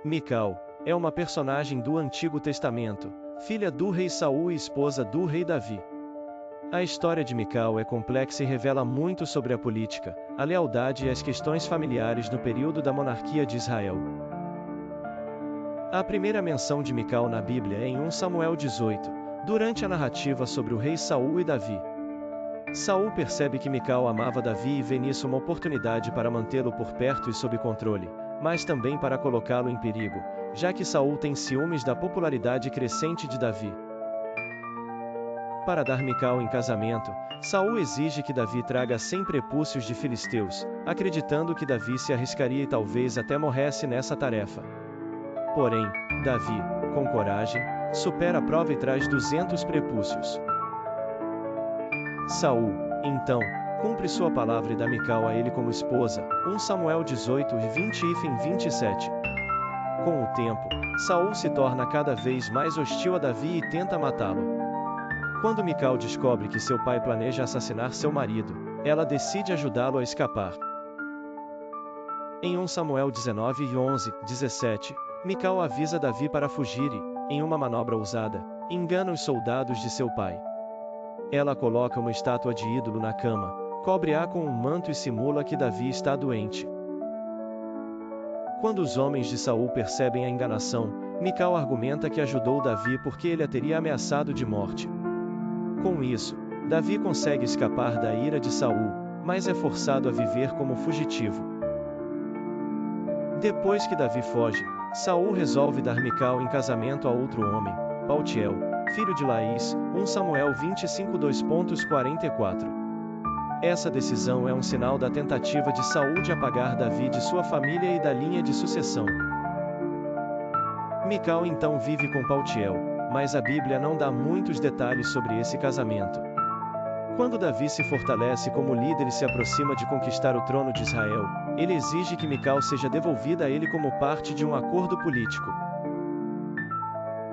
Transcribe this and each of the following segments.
Mical é uma personagem do Antigo Testamento, filha do rei Saul e esposa do rei Davi. A história de Mical é complexa e revela muito sobre a política, a lealdade e as questões familiares no período da monarquia de Israel. A primeira menção de Mical na Bíblia é em 1 Samuel 18, durante a narrativa sobre o rei Saul e Davi. Saul percebe que Mical amava Davi e vê nisso uma oportunidade para mantê-lo por perto e sob controle, mas também para colocá-lo em perigo, já que Saul tem ciúmes da popularidade crescente de Davi. Para dar Mical em casamento, Saul exige que Davi traga 100 prepúcios de filisteus, acreditando que Davi se arriscaria e talvez até morresse nessa tarefa. Porém, Davi, com coragem, supera a prova e traz 200 prepúcios. Saul, então, cumpre sua palavra e dá Mical a ele como esposa, 1 Samuel 18 e 20-27. Com o tempo, Saul se torna cada vez mais hostil a Davi e tenta matá-lo. Quando Mical descobre que seu pai planeja assassinar seu marido, ela decide ajudá-lo a escapar. Em 1 Samuel 19 e 11-17, Mical avisa Davi para fugir e, em uma manobra ousada, engana os soldados de seu pai. Ela coloca uma estátua de ídolo na cama, cobre-a com um manto e simula que Davi está doente. Quando os homens de Saul percebem a enganação, Mical argumenta que ajudou Davi porque ele a teria ameaçado de morte. Com isso, Davi consegue escapar da ira de Saul, mas é forçado a viver como fugitivo. Depois que Davi foge, Saul resolve dar Mical em casamento a outro homem, Paltiel, filho de Laís, 1 Samuel 25:44. Essa decisão é um sinal da tentativa de Saul de apagar Davi de sua família e da linha de sucessão. Mical então vive com Paltiel, mas a Bíblia não dá muitos detalhes sobre esse casamento. Quando Davi se fortalece como líder e se aproxima de conquistar o trono de Israel, ele exige que Mical seja devolvida a ele como parte de um acordo político.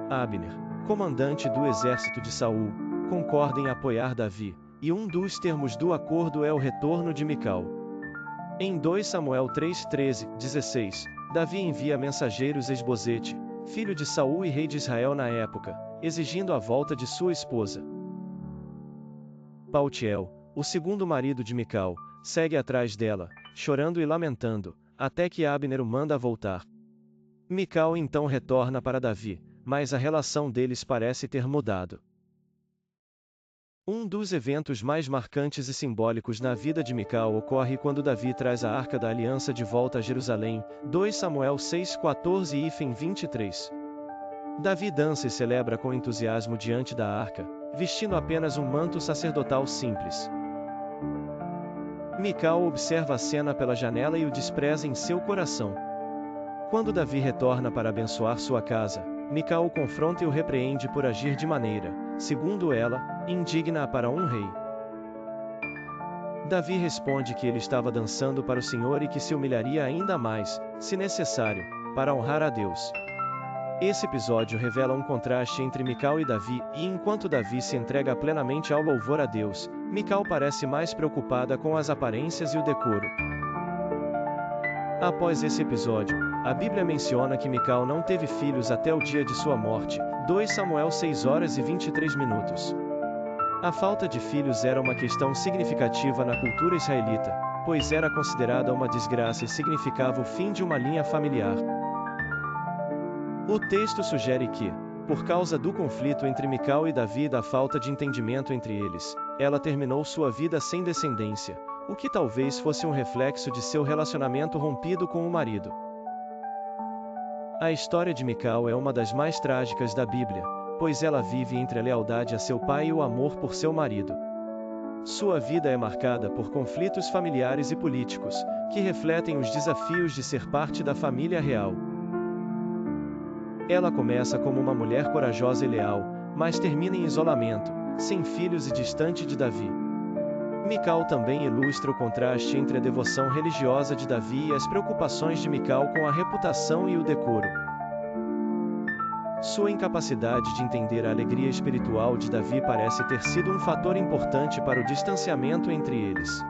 Abner, comandante do exército de Saul, concorda em apoiar Davi, e um dos termos do acordo é o retorno de Mical. Em 2 Samuel 3:13-16, Davi envia mensageiros a Esbozete, filho de Saul e rei de Israel na época, exigindo a volta de sua esposa. Paltiel, o segundo marido de Mical, segue atrás dela, chorando e lamentando, até que Abner o manda voltar. Mical então retorna para Davi, mas a relação deles parece ter mudado. Um dos eventos mais marcantes e simbólicos na vida de Mical ocorre quando Davi traz a Arca da Aliança de volta a Jerusalém, 2 Samuel 6:14-23. Davi dança e celebra com entusiasmo diante da arca, vestindo apenas um manto sacerdotal simples. Mical observa a cena pela janela e o despreza em seu coração. Quando Davi retorna para abençoar sua casa, Mical o confronta e o repreende por agir de maneira, segundo ela, indigna para um rei. Davi responde que ele estava dançando para o Senhor e que se humilharia ainda mais, se necessário, para honrar a Deus. Esse episódio revela um contraste entre Mical e Davi, e enquanto Davi se entrega plenamente ao louvor a Deus, Mical parece mais preocupada com as aparências e o decoro. Após esse episódio, a Bíblia menciona que Mical não teve filhos até o dia de sua morte, 2 Samuel 6:23. A falta de filhos era uma questão significativa na cultura israelita, pois era considerada uma desgraça e significava o fim de uma linha familiar. O texto sugere que, por causa do conflito entre Mical e Davi e da falta de entendimento entre eles, ela terminou sua vida sem descendência, o que talvez fosse um reflexo de seu relacionamento rompido com o marido. A história de Mical é uma das mais trágicas da Bíblia, pois ela vive entre a lealdade a seu pai e o amor por seu marido. Sua vida é marcada por conflitos familiares e políticos, que refletem os desafios de ser parte da família real. Ela começa como uma mulher corajosa e leal, mas termina em isolamento, sem filhos e distante de Davi. Mical também ilustra o contraste entre a devoção religiosa de Davi e as preocupações de Mical com a reputação e o decoro. Sua incapacidade de entender a alegria espiritual de Davi parece ter sido um fator importante para o distanciamento entre eles.